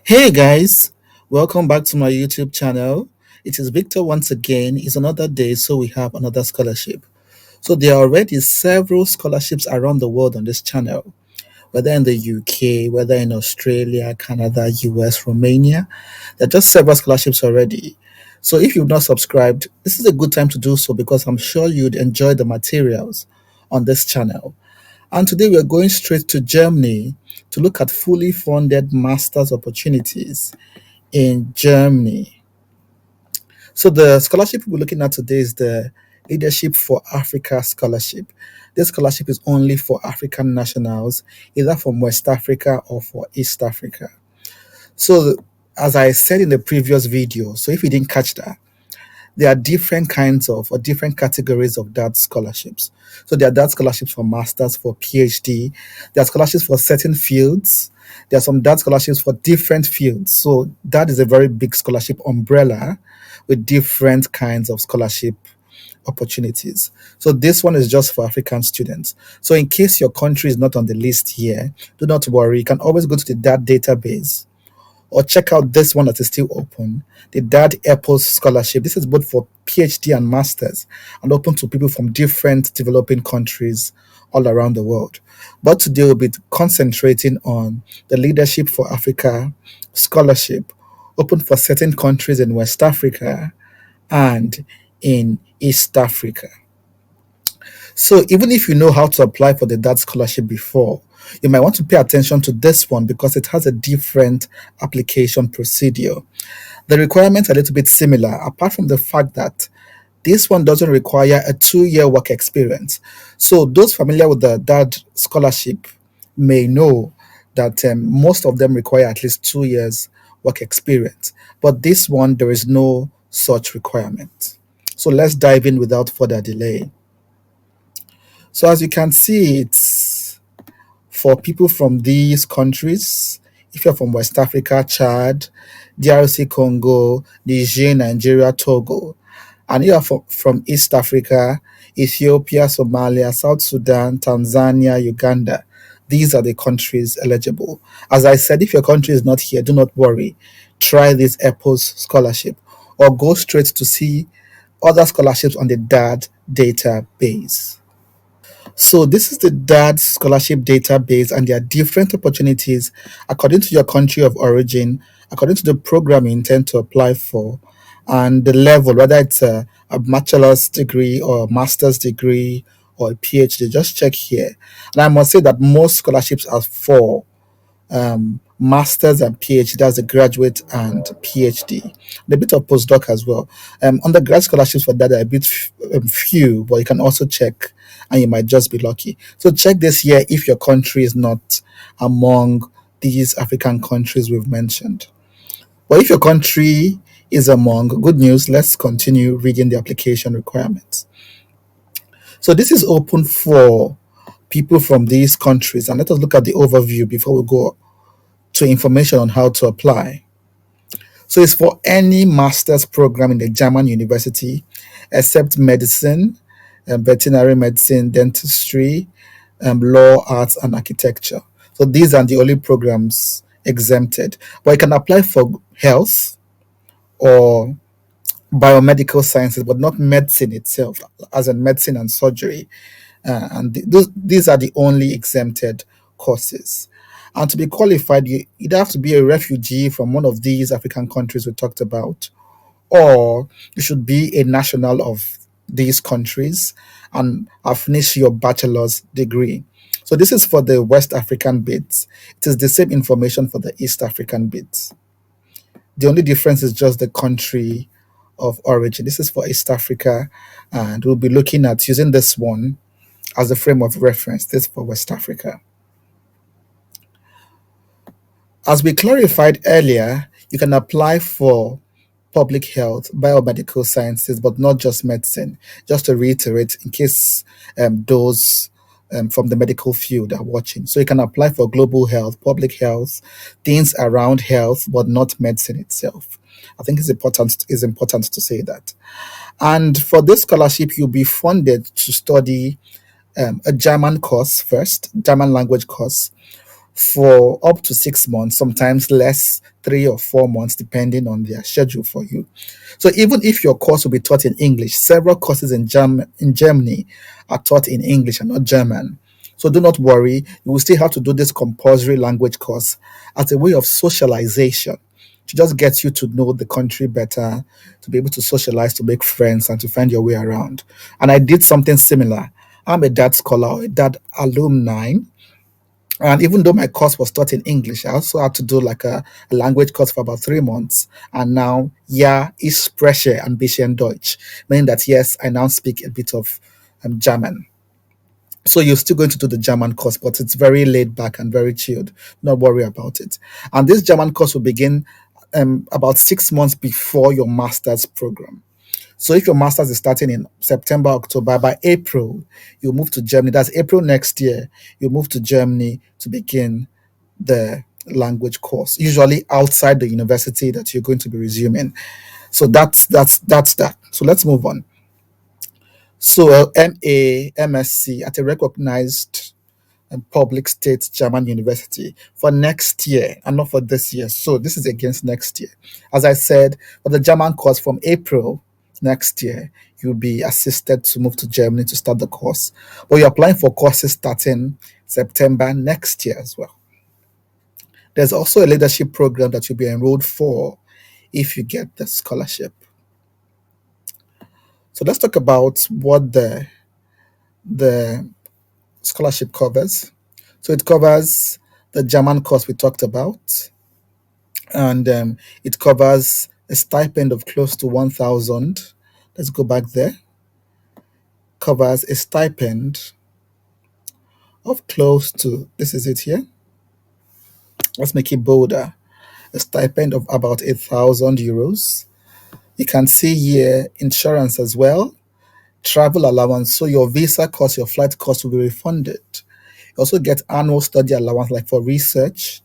Hey guys, welcome back to my YouTube channel. It is Victor once again. It's another day, so we have another scholarship. So there are already several scholarships around the world on this channel, whether in the UK, whether in Australia, Canada, US, Romania. There are just several scholarships already. So if you've not subscribed, this is a good time to do so because I'm sure you'd enjoy the materials on this channel. And today we're going straight to Germany to look at fully funded master's opportunities in Germany. So the scholarship we're looking at today is the Leadership for Africa Scholarship. This scholarship is only for African nationals, either from West Africa or for East Africa. So as I said in the previous video, so if you didn't catch that, there are different kinds of or different categories of that scholarships. So there are that scholarships for masters, for PhD. There are scholarships for certain fields. There are some that scholarships for different fields. So that is a very big scholarship umbrella with different kinds of scholarship opportunities. So this one is just for African students. So in case your country is not on the list here, do not worry. You can always go to the DAD database or check out this one that is still open, the Dad Apples Scholarship. This is both for PhD and masters and open to people from different developing countries all around the world. But today we'll be concentrating on the Leadership for Africa Scholarship, open for certain countries in West Africa and in East Africa. So even if you know how to apply for the DAD scholarship before, you might want to pay attention to this one because it has a different application procedure. The requirements are a little bit similar, apart from the fact that this one doesn't require a 2 year work experience. So those familiar with the DAD scholarship may know that most of them require at least 2 years work experience. But this one, there is no such requirement. So let's dive in without further delay. So as you can see, it's for people from these countries. If you're from West Africa, Chad, DRC Congo, Niger, Nigeria, Togo, and you are from East Africa, Ethiopia, Somalia, South Sudan, Tanzania, Uganda. These are the countries eligible. As I said, if your country is not here, do not worry. Try this EPOS scholarship or go straight to see other scholarships on the DAD database. So this is the DAD scholarship database, and there are different opportunities according to your country of origin, according to the program you intend to apply for, and the level, whether it's a bachelor's degree or a master's degree or a PhD. Just check here. And I must say that most scholarships are for masters and PhD, that's the graduate and PhD, and a bit of postdoc as well. Undergrad scholarships for that are a bit few, but you can also check and you might just be lucky. So check this year if your country is not among these African countries we've mentioned. But if your country is among, good news, let's continue reading the application requirements. So this is open for people from these countries, and let us look at the overview before we go to information on how to apply. So it's for any master's program in the German university except medicine, veterinary medicine, dentistry, law, arts, and architecture. So these are the only programs exempted. But you can apply for health or biomedical sciences, but not medicine itself, as in medicine and surgery. These are the only exempted courses. And to be qualified, you either have to be a refugee from one of these African countries we talked about, or you should be a national of these countries and have finished your bachelor's degree. So this is for the West African bits. It is the same information for the East African bits. The only difference is just the country of origin. This is for East Africa, and we'll be looking at using this one as a frame of reference. This for West Africa. As we clarified earlier, you can apply for public health, biomedical sciences, but not just medicine. Just to reiterate, in case those from the medical field are watching. So you can apply for global health, public health, things around health, but not medicine itself. I think it's important to say that. And for this scholarship, you'll be funded to study a German course first, German language course, for up to 6 months, sometimes less, 3 or 4 months, depending on their schedule for you. So even if your course will be taught in English, several courses in Germany are taught in English and not German. So do not worry, you will still have to do this compulsory language course as a way of socialization to just get you to know the country better, to be able to socialize, to make friends, and to find your way around. And I did something similar. I'm a dad scholar or a dad alumni, and even though my course was taught in English, I also had to do like a language course for about 3 months. And now, yeah, ich spreche ein bisschen Deutsch, meaning that yes, I now speak a bit of German. So you're still going to do the German course, but it's very laid back and very chilled. Not worry about it. And this German course will begin about 6 months before your master's program. So if your master's is starting in September, October, by April, you move to Germany. That's April next year. You move to Germany to begin the language course, usually outside the university that you're going to be resuming. So that's that. So let's move on. So MA, MSc at a recognized public state German university for next year and not for this year. So this is against next year. As I said, for the German course from April next year, you'll be assisted to move to Germany to start the course. But you're applying for courses starting September next year as well. There's also a leadership program that you'll be enrolled for if you get the scholarship. So let's talk about what the scholarship covers. So it covers the German course we talked about, and it covers a stipend of close to 1,000. Let's go back there. Covers a stipend of close to, this is it here. Let's make it bolder. A stipend of about 8,000 euros. You can see here insurance as well, travel allowance. So your visa cost, your flight cost will be refunded. You also get annual study allowance, like for research.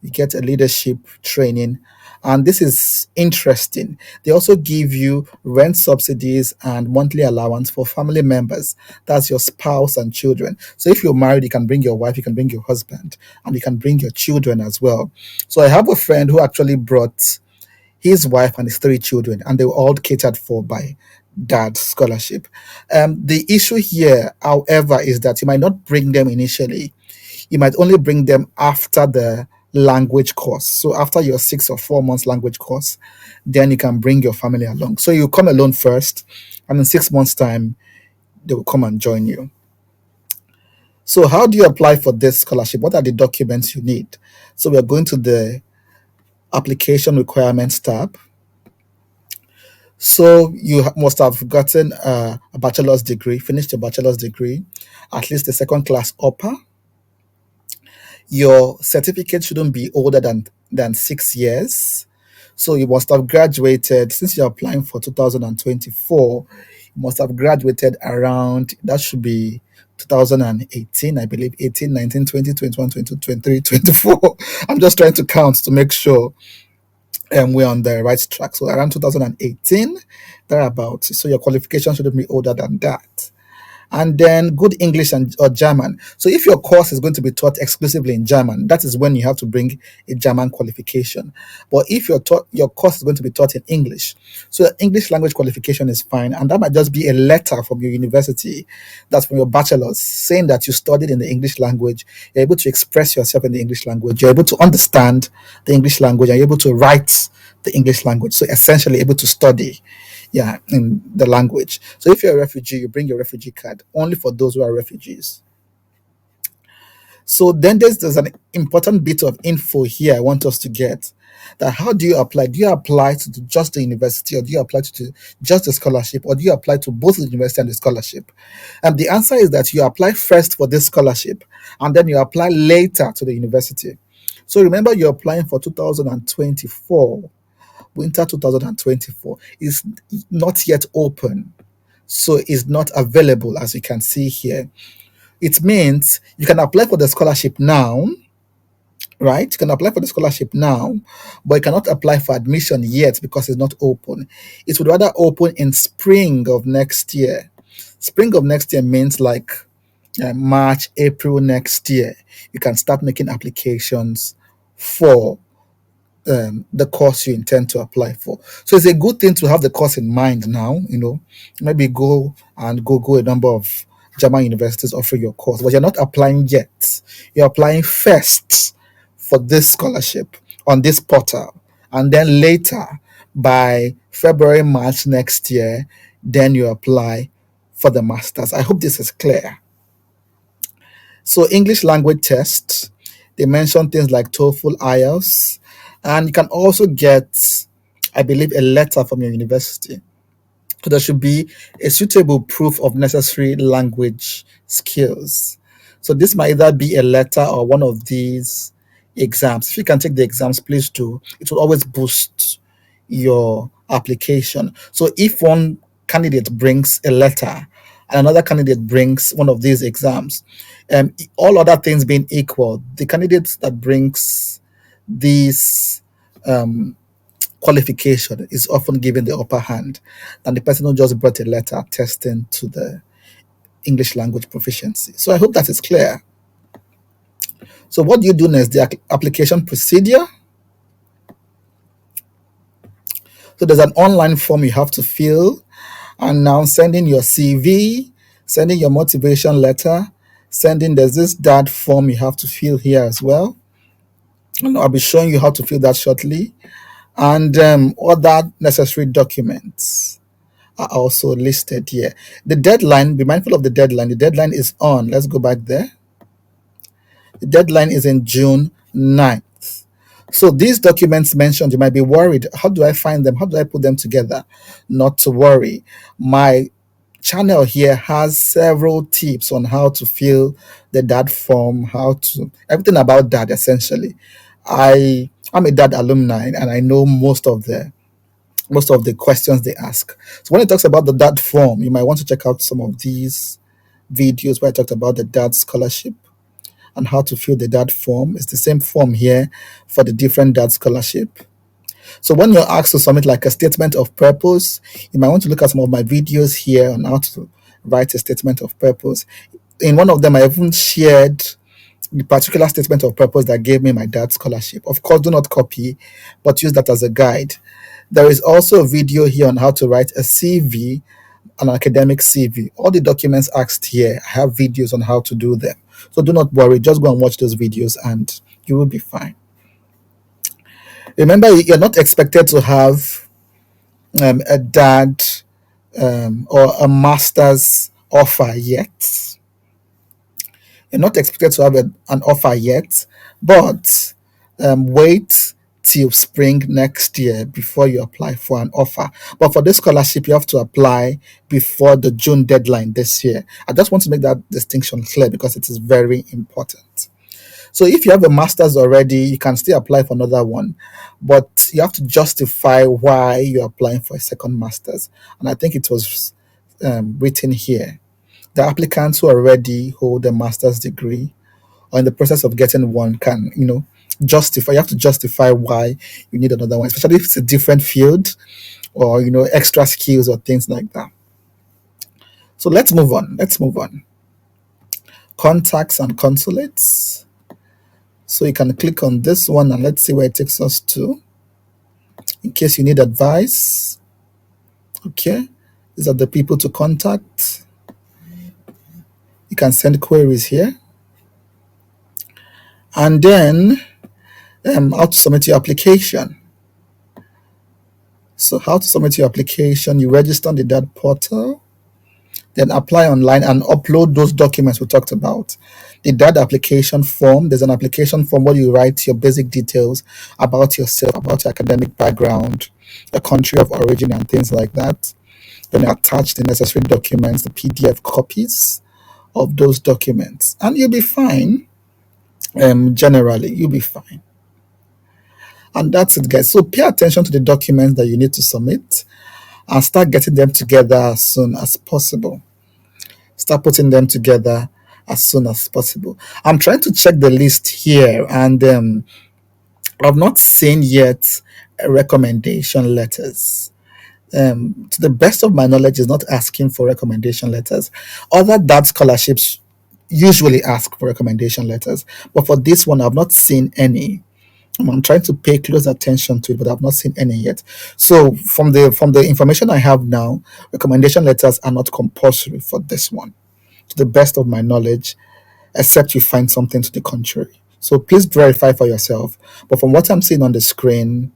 You get a leadership training. And this is interesting. They also give you rent subsidies and monthly allowance for family members. That's your spouse and children. So if you're married, you can bring your wife, you can bring your husband, and you can bring your children as well. So I have a friend who actually brought his wife and his 3 children, and they were all catered for by dad's scholarship. The issue here, however, is that you might not bring them initially. You might only bring them after the language course. So after your 6 or 4 months language course, then you can bring your family along. So you come alone first, and in 6 months' time, they will come and join you. So how do you apply for this scholarship? What are the documents you need? So we're going to the application requirements tab. So you must have gotten a bachelor's degree, finished your bachelor's degree, at least a second class upper. Your certificate shouldn't be older than 6 years. So you must have graduated, since you're applying for 2024, you must have graduated around, that should be 2018, I believe, 18, 19, 20, 21, 22, 23, 24. I'm just trying to count to make sure we're on the right track. So around 2018, thereabouts. So your qualification shouldn't be older than that. And then good English and or German. So if your course is going to be taught exclusively in German, that is when you have to bring a German qualification. But if your course is going to be taught in English, so the English language qualification is fine, and that might just be a letter from your university, that's from your bachelor's, saying that you studied in the English language, you're able to express yourself in the English language, you're able to understand the English language, and you're able to write the English language. So essentially able to study, yeah, in the language. So if you're a refugee, you bring your refugee card, only for those who are refugees. So then there's an important bit of info here I want us to get. That how do you apply? Do you apply to just the university, or do you apply to just the scholarship, or do you apply to both the university and the scholarship? And the answer is that you apply first for this scholarship, and then you apply later to the university. So remember, you're applying for 2024. Winter 2024 is not yet open, so it's not available, as you can see here. It means you can apply for the scholarship now, right? You can apply for the scholarship now, but you cannot apply for admission yet because it's not open. It would rather open in spring of next year. Spring of next year means like March, April next year, you can start making applications for the course you intend to apply for. So it's a good thing to have the course in mind now. Maybe go a number of German universities offering your course, but you're not applying yet. You're applying first for this scholarship on this portal, and then later by February, March next year, then you apply for the masters. I hope this is clear. So English language tests, they mention things like TOEFL, IELTS, and you can also get, I believe, a letter from your university. So there should be a suitable proof of necessary language skills. So this might either be a letter or one of these exams. If you can take the exams, please do. It will always boost your application. So if one candidate brings a letter and another candidate brings one of these exams, all other things being equal, the candidate that brings these um, qualification is often given the upper hand than the person who just brought a letter attesting to the English language proficiency. So I hope that is clear. So what do you do next? The application procedure. So there's an online form you have to fill, and now sending your CV, sending your motivation letter, sending there's this DAD form you have to fill here as well. And I'll be showing you how to fill that shortly, and other necessary documents are also listed here. The deadline, be mindful of the deadline. The deadline is on. Let's go back there. The deadline is in June 9th. So these documents mentioned, you might be worried. How do I find them? How do I put them together? Not to worry. My channel here has several tips on how to fill the DAD form, how to everything about that essentially. I'm a DAD alumni and I know most of the questions they ask. So when it talks about the DAD form, you might want to check out some of these videos where I talked about the DAD scholarship and how to fill the DAD form. It's the same form here for the different DAD scholarship. So when you're asked to submit like a statement of purpose, you might want to look at some of my videos here on how to write a statement of purpose. In one of them, I even shared the particular statement of purpose that gave me my DAD scholarship. Of course, do not copy, but use that as a guide. There is also a video here on how to write a CV, an academic CV. All the documents asked here, I have videos on how to do them. So do not worry, just go and watch those videos and you will be fine. Remember, you're not expected to have a DAD or a master's offer yet. You're not expected to have an offer yet, but wait till spring next year before you apply for an offer. But for this scholarship, you have to apply before the June deadline this year. I just want to make that distinction clear because it is very important. So if you have a master's already, you can still apply for another one, but you have to justify why you're applying for a second master's. And I think it was written here. The applicants who already hold a master's degree or in the process of getting one can, justify. You have to justify why you need another one, especially if it's a different field or, extra skills or things like that. So let's move on. Let's move on. Contacts and consulates. So you can click on this one and let's see where it takes us to. In case you need advice. Okay. These are the people to contact. You can send queries here. And then how to submit your application. So how to submit your application, you register on the DAD portal, then apply online and upload those documents we talked about. The DAD application form, there's an application form where you write your basic details about yourself, about your academic background, your country of origin and things like that. Then you attach the necessary documents, the PDF copies of those documents, and you'll be fine. Generally, you'll be fine. And that's it, guys. So pay attention to the documents that you need to submit and start getting them together as soon as possible. Start putting them together as soon as possible. I'm trying to check the list here, and I've not seen yet recommendation letters. To the best of my knowledge, is not asking for recommendation letters. Other DAD scholarships usually ask for recommendation letters. But for this one, I've not seen any. I'm trying to pay close attention to it, but I've not seen any yet. So from the information I have now, recommendation letters are not compulsory for this one, to the best of my knowledge, except you find something to the contrary. So please verify for yourself. But from what I'm seeing on the screen,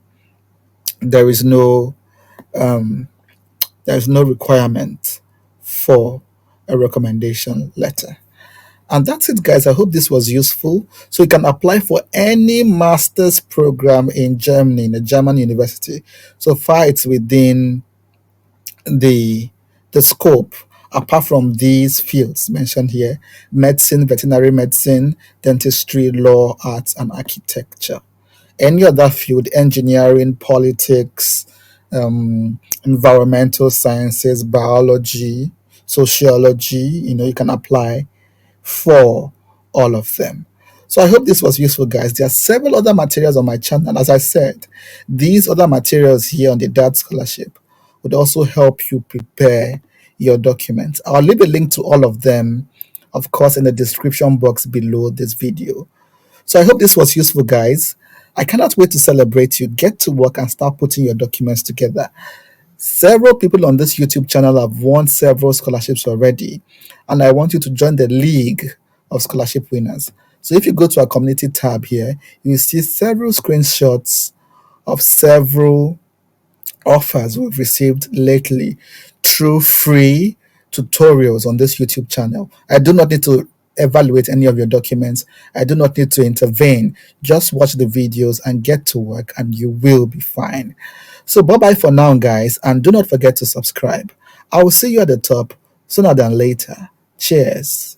there is no there is no requirement for a recommendation letter. And that's it, guys. I hope this was useful. So you can apply for any master's program in Germany, in a German university. So far, it's within the the scope. Apart from these fields mentioned here: medicine, veterinary medicine, dentistry, law, arts, and architecture. Any other field, engineering, politics, environmental sciences, biology, sociology, you can apply for all of them. So I hope this was useful, guys. There are several other materials on my channel. As I said, these other materials here on the DAD scholarship would also help you prepare your documents. I'll leave a link to all of them, of course, in the description box below this video. So I hope this was useful, guys. I cannot wait to celebrate you. Get to work and start putting your documents together. Several people on this YouTube channel have won several scholarships already, and I want you to join the league of scholarship winners. So if you go to our community tab here, you will see several screenshots of several offers we've received lately through free tutorials on this YouTube channel. I do not need to evaluate any of your documents. I do not need to intervene. Just watch the videos and get to work, and you will be fine. So, bye bye for now, guys, and do not forget to subscribe. I will see you at the top sooner than later. Cheers.